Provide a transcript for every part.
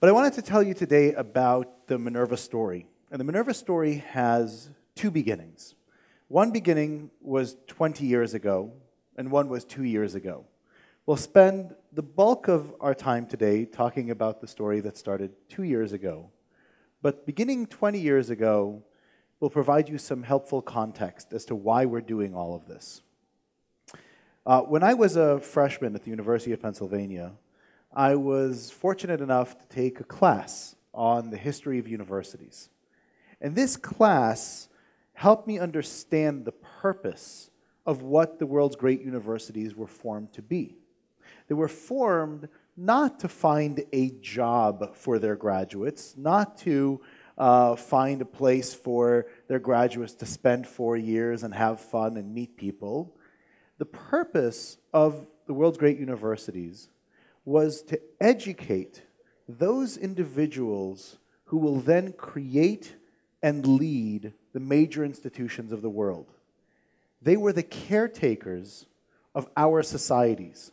But I wanted to tell you today about the Minerva story. And the Minerva story has two beginnings. One beginning was 20 years ago, and one was 2 years ago. We'll spend the bulk of our time today talking about the story that started 2 years ago. But beginning 20 years ago, we'll provide you some helpful context as to why we're doing all of this. When I was a freshman at the University of Pennsylvania, I was fortunate enough to take a class on the history of universities. And this class helped me understand the purpose of what the world's great universities were formed to be. They were formed not to find a job for their graduates, not to find a place for their graduates to spend 4 years and have fun and meet people. The purpose of the world's great universities was to educate those individuals who will then create and lead the major institutions of the world. They were the caretakers of our societies.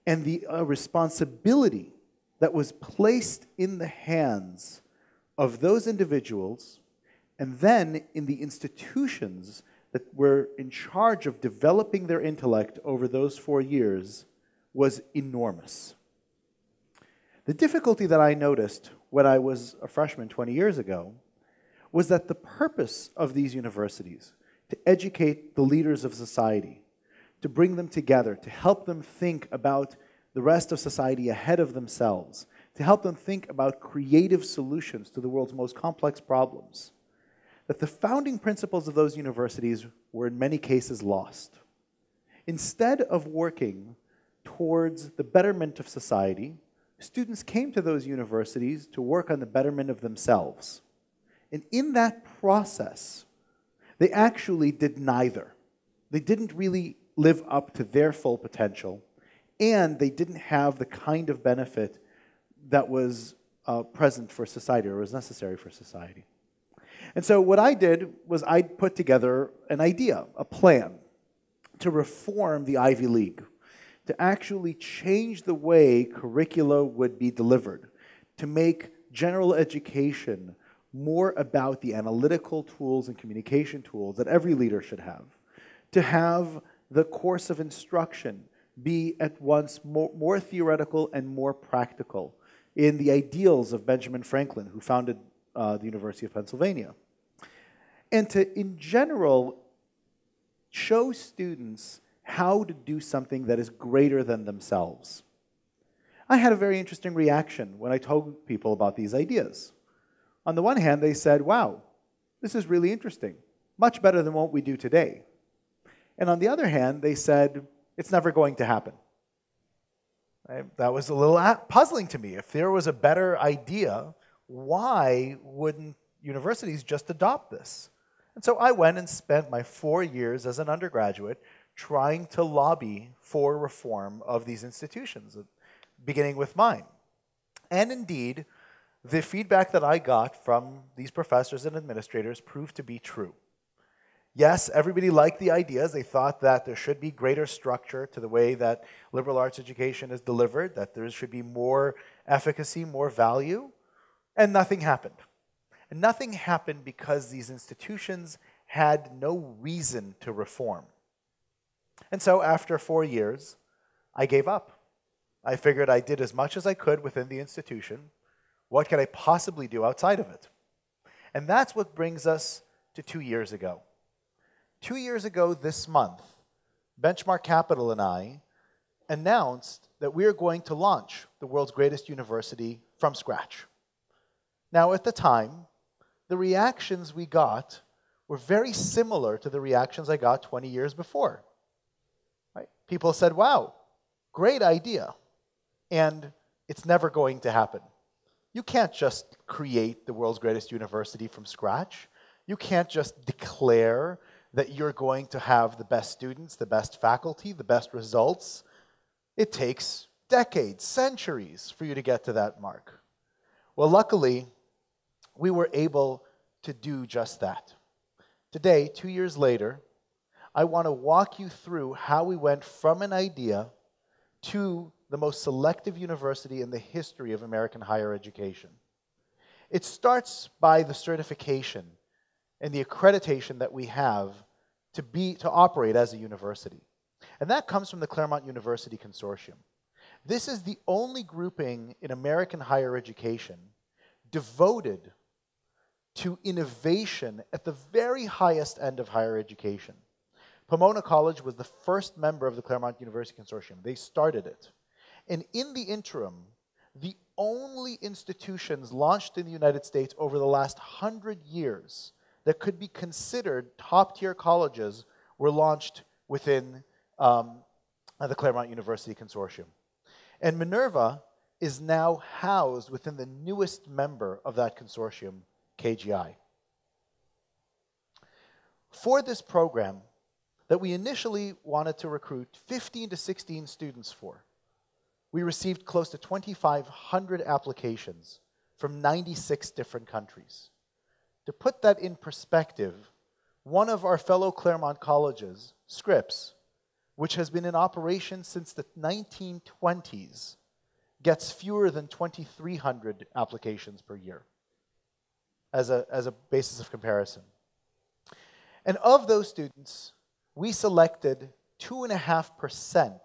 And the responsibility that was placed in the hands of those individuals and then in the institutions that were in charge of developing their intellect over those 4 years was enormous. The difficulty that I noticed when I was a freshman 20 years ago was that the purpose of these universities, to educate the leaders of society, to bring them together, to help them think about the rest of society ahead of themselves, to help them think about creative solutions to the world's most complex problems, that the founding principles of those universities were in many cases lost. Instead of working towards the betterment of society, students came to those universities to work on the betterment of themselves. And in that process, they actually did neither. They didn't really live up to their full potential, and they didn't have the kind of benefit that was present for society or was necessary for society. And so what I did was I put together an idea, a plan, to reform the Ivy League, to actually change the way curricula would be delivered, to make general education more about the analytical tools and communication tools that every leader should have the course of instruction be at once more theoretical and more practical in the ideals of Benjamin Franklin, who founded the University of Pennsylvania. And to, in general, show students how to do something that is greater than themselves. I had a very interesting reaction when I told people about these ideas. On the one hand, they said, wow, this is really interesting, much better than what we do today. And on the other hand, they said, it's never going to happen. That was a little puzzling to me. If there was a better idea, why wouldn't universities just adopt this? And so I went and spent my 4 years as an undergraduate trying to lobby for reform of these institutions, beginning with mine. And indeed, the feedback that I got from these professors and administrators proved to be true. Yes, everybody liked the ideas. They thought that there should be greater structure to the way that liberal arts education is delivered, that there should be more efficacy, more value, and nothing happened. And nothing happened because these institutions had no reason to reform. And so after 4 years, I gave up. I figured I did as much as I could within the institution. What could I possibly do outside of it? And that's what brings us to 2 years ago. 2 years ago this month, Benchmark Capital and I announced that we are going to launch the world's greatest university from scratch. Now, at the time, the reactions we got were very similar to the reactions I got 20 years before. Right? People said, wow, great idea, and it's never going to happen. You can't just create the world's greatest university from scratch. You can't just declare that you're going to have the best students, the best faculty, the best results. It takes decades, centuries for you to get to that mark. Well, luckily, we were able to do just that. Today, 2 years later, I want to walk you through how we went from an idea to the most selective university in the history of American higher education. It starts by the certification and the accreditation that we have to operate as a university. And that comes from the Claremont University Consortium. This is the only grouping in American higher education devoted to innovation at the very highest end of higher education. Pomona College was the first member of the Claremont University Consortium. They started it. And in the interim, the only institutions launched in the United States over the last 100 years that could be considered top-tier colleges were launched within the Claremont University Consortium. And Minerva is now housed within the newest member of that consortium, KGI. For this program that we initially wanted to recruit 15 to 16 students for, we received close to 2,500 applications from 96 different countries. To put that in perspective, one of our fellow Claremont colleges, Scripps, which has been in operation since the 1920s, gets fewer than 2,300 applications per year as a basis of comparison. And of those students, we selected 2.5%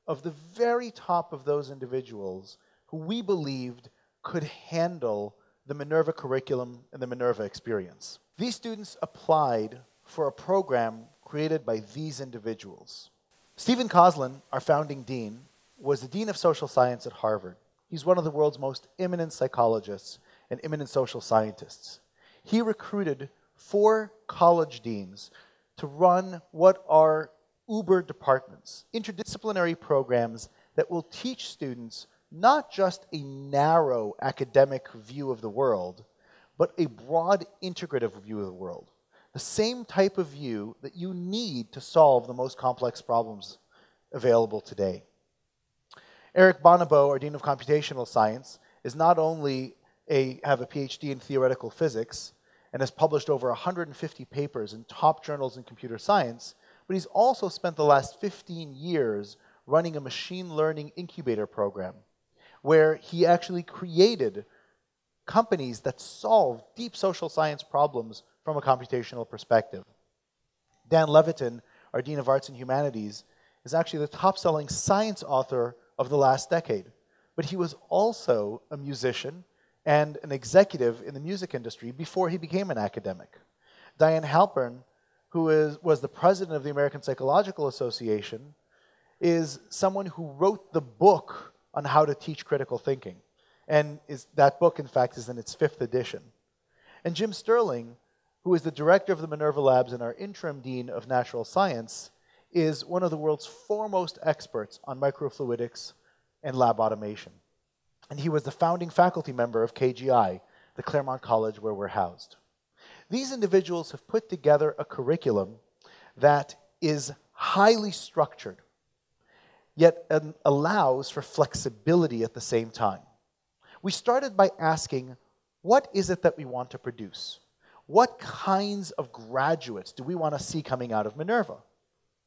of the very top of those individuals who we believed could handle the Minerva curriculum and the Minerva experience. These students applied for a program created by these individuals. Stephen Coslin, our founding dean, was the dean of social science at Harvard. He's one of the world's most eminent psychologists and eminent social scientists. He recruited 4 college deans to run what are Uber departments, interdisciplinary programs that will teach students not just a narrow academic view of the world, but a broad integrative view of the world. The same type of view that you need to solve the most complex problems available today. Eric Bonobo, our Dean of Computational Science, is not only have a PhD in theoretical physics and has published over 150 papers in top journals in computer science, but he's also spent the last 15 years running a machine learning incubator program where he actually created companies that solve deep social science problems from a computational perspective. Dan Levitin, our Dean of Arts and Humanities, is actually the top-selling science author of the last decade. But he was also a musician and an executive in the music industry before he became an academic. Diane Halpern, who was the president of the American Psychological Association, is someone who wrote the book on how to teach critical thinking. And that book, in fact, is in its 5th edition. And Jim Sterling, who is the director of the Minerva Labs and our interim dean of natural science, is one of the world's foremost experts on microfluidics and lab automation. And he was the founding faculty member of KGI, the Claremont College where we're housed. These individuals have put together a curriculum that is highly structured, yet allows for flexibility at the same time. We started by asking, what is it that we want to produce? What kinds of graduates do we want to see coming out of Minerva?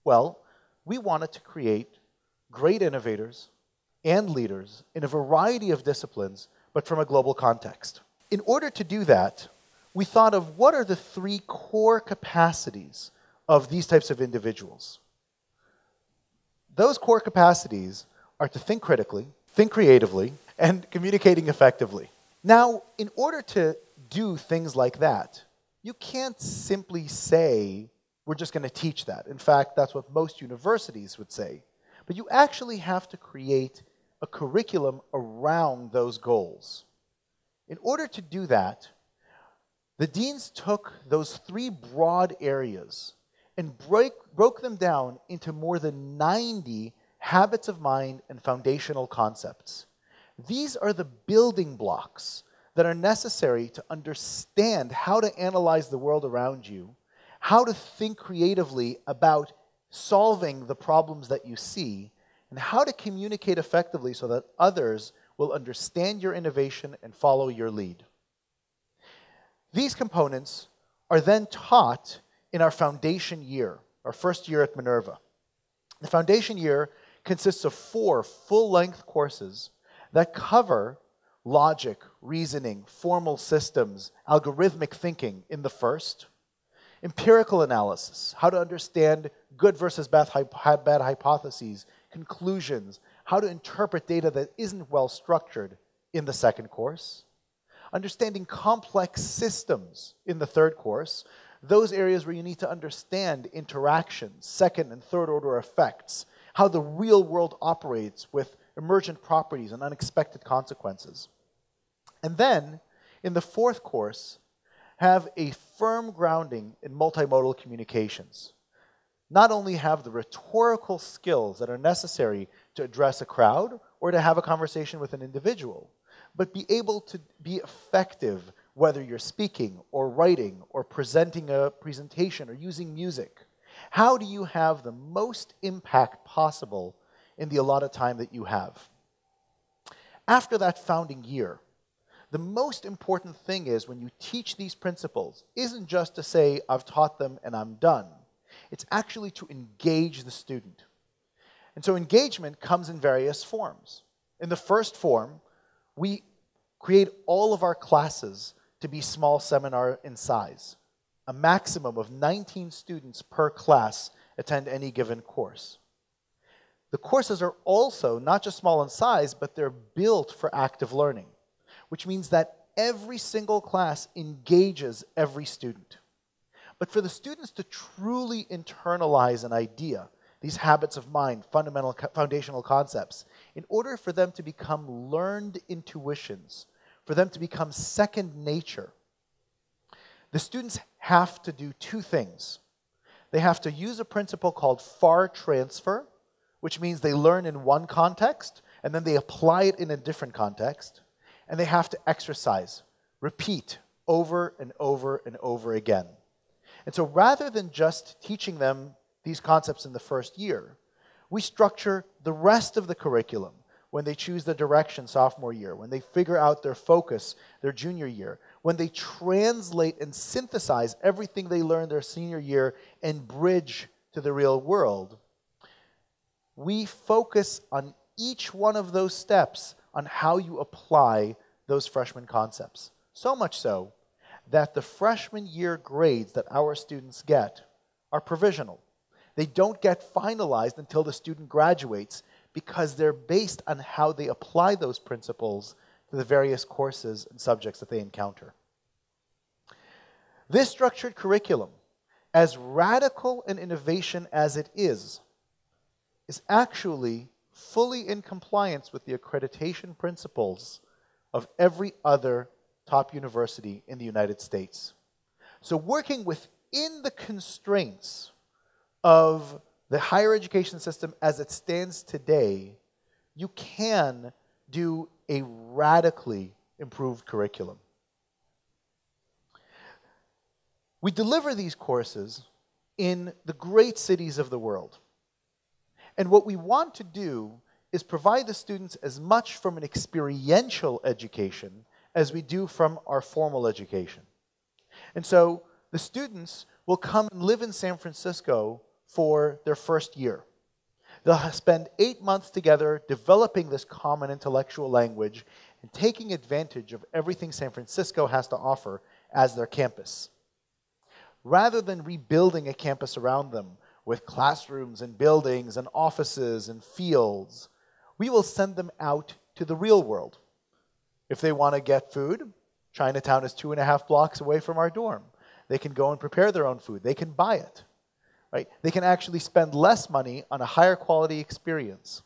Well, we wanted to create great innovators and leaders in a variety of disciplines, but from a global context. In order to do that, we thought of what are the 3 core capacities of these types of individuals. Those core capacities are to think critically, think creatively, and communicating effectively. Now, in order to do things like that, you can't simply say, we're just going to teach that. In fact, that's what most universities would say. But you actually have to create a curriculum around those goals. In order to do that, the deans took those 3 broad areas and broke them down into more than 90 habits of mind and foundational concepts. These are the building blocks that are necessary to understand how to analyze the world around you, how to think creatively about solving the problems that you see, and how to communicate effectively so that others will understand your innovation and follow your lead. These components are then taught in our foundation year, our first year at Minerva. The foundation year consists of 4 full-length courses that cover logic, reasoning, formal systems, algorithmic thinking in the first, empirical analysis, how to understand good versus bad hypotheses, conclusions, how to interpret data that isn't well structured in the second course, understanding complex systems in the third course, those areas where you need to understand interactions, second and third order effects, how the real world operates with emergent properties and unexpected consequences. And then, in the fourth course, have a firm grounding in multimodal communications. Not only have the rhetorical skills that are necessary to address a crowd or to have a conversation with an individual, but be able to be effective whether you're speaking or writing or presenting a presentation or using music. How do you have the most impact possible in the allotted time that you have? After that founding year, the most important thing is when you teach these principles isn't just to say, I've taught them and I'm done. It's actually to engage the student. And so engagement comes in various forms. In the first form, we create all of our classes to be small seminar in size. A maximum of 19 students per class attend any given course. The courses are also not just small in size, but they're built for active learning, which means that every single class engages every student. But for the students to truly internalize an idea, these habits of mind, fundamental, foundational concepts, in order for them to become learned intuitions, for them to become second nature, the students have to do 2 things. They have to use a principle called far transfer, which means they learn in one context, and then they apply it in a different context, and they have to exercise, repeat, over and over and over again. And so rather than just teaching them these concepts in the first year, we structure the rest of the curriculum when they choose the direction sophomore year, when they figure out their focus their junior year, when they translate and synthesize everything they learned their senior year and bridge to the real world. We focus on each one of those steps on how you apply those freshman concepts. So much so that the freshman year grades that our students get are provisional. They don't get finalized until the student graduates because they're based on how they apply those principles to the various courses and subjects that they encounter. This structured curriculum, as radical an innovation as it is actually fully in compliance with the accreditation principles of every other top university in the United States. So working within the constraints of the higher education system as it stands today, you can do a radically improved curriculum. We deliver these courses in the great cities of the world. And what we want to do is provide the students as much from an experiential education as we do from our formal education. And so the students will come and live in San Francisco for their first year. They'll spend 8 months together developing this common intellectual language and taking advantage of everything San Francisco has to offer as their campus. Rather than rebuilding a campus around them with classrooms and buildings and offices and fields, we will send them out to the real world. If they want to get food, Chinatown is 2.5 blocks away from our dorm. They can go and prepare their own food. They can buy it. Right? They can actually spend less money on a higher quality experience.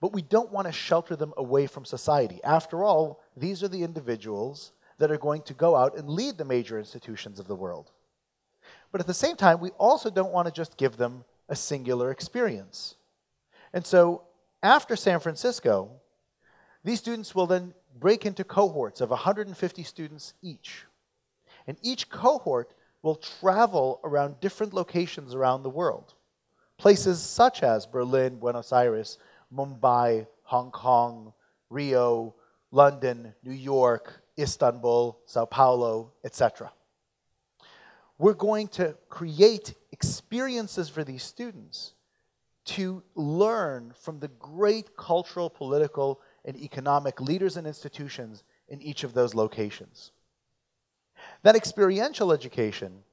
But we don't want to shelter them away from society. After all, these are the individuals that are going to go out and lead the major institutions of the world. But at the same time, we also don't want to just give them a singular experience. And so after San Francisco, these students will then break into cohorts of 150 students each. And each cohort will travel around different locations around the world. Places such as Berlin, Buenos Aires, Mumbai, Hong Kong, Rio, London, New York, Istanbul, Sao Paulo, etc. We're going to create experiences for these students to learn from the great cultural, political, and economic leaders and institutions in each of those locations. That experiential education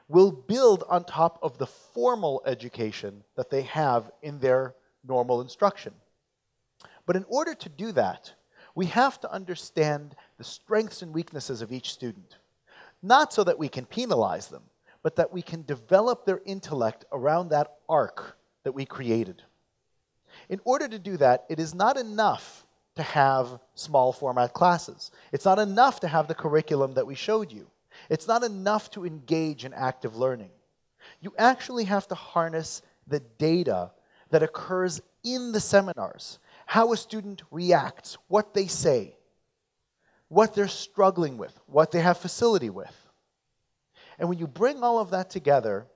will build on top of the formal education that they have in their normal instruction. But in order to do that, we have to understand the strengths and weaknesses of each student. Not so that we can penalize them, but that we can develop their intellect around that arc that we created. In order to do that, it is not enough to have small format classes. It's not enough to have the curriculum that we showed you. It's not enough to engage in active learning. You actually have to harness the data that occurs in the seminars, how a student reacts, what they say, what they're struggling with, what they have facility with. And when you bring all of that together,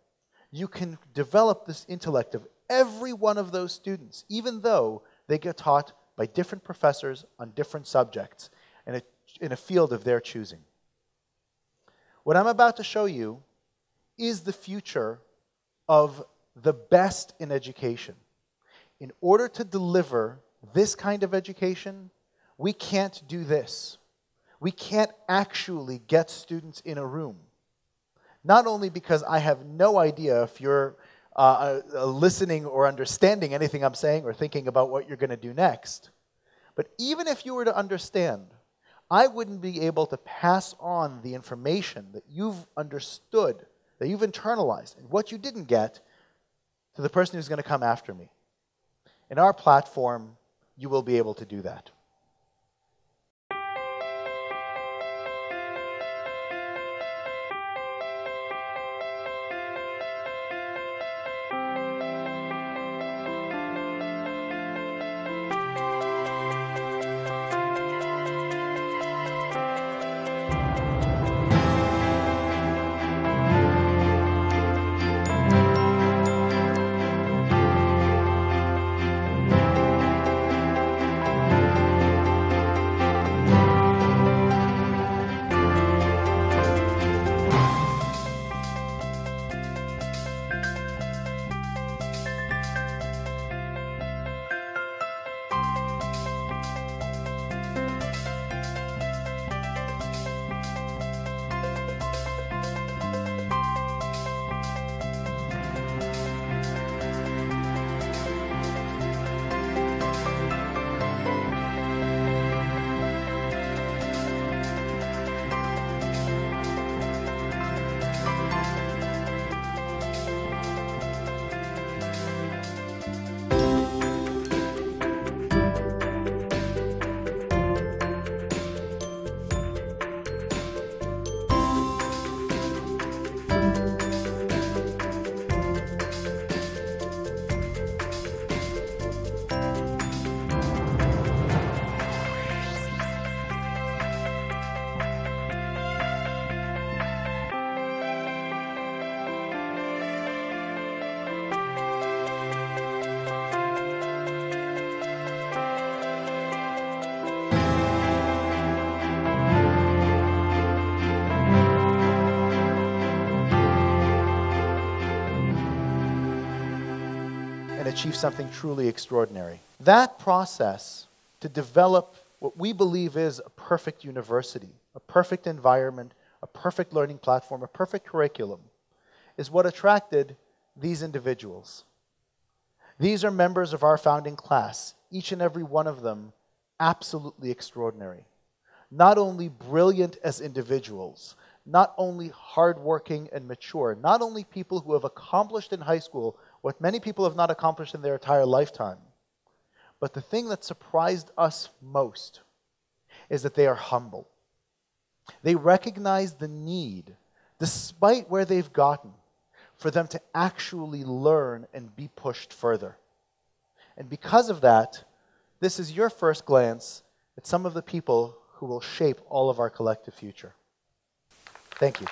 you can develop this intellect of every one of those students, even though they get taught by different professors on different subjects in a field of their choosing. What I'm about to show you is the future of the best in education. In order to deliver this kind of education, we can't do this. We can't actually get students in a room. Not only because I have no idea if you're listening or understanding anything I'm saying or thinking about what you're going to do next, but even if you were to understand, I wouldn't be able to pass on the information that you've understood, that you've internalized, and what you didn't get to the person who's going to come after me. In our platform, you will be able to do that. Achieve something truly extraordinary. That process to develop what we believe is a perfect university, a perfect environment, a perfect learning platform, a perfect curriculum, is what attracted these individuals. These are members of our founding class, each and every one of them absolutely extraordinary. Not only brilliant as individuals, not only hardworking and mature, not only people who have accomplished in high school what many people have not accomplished in their entire lifetime, but the thing that surprised us most is that they are humble. They recognize the need, despite where they've gotten, for them to actually learn and be pushed further. And because of that, this is your first glance at some of the people who will shape all of our collective future. Thank you.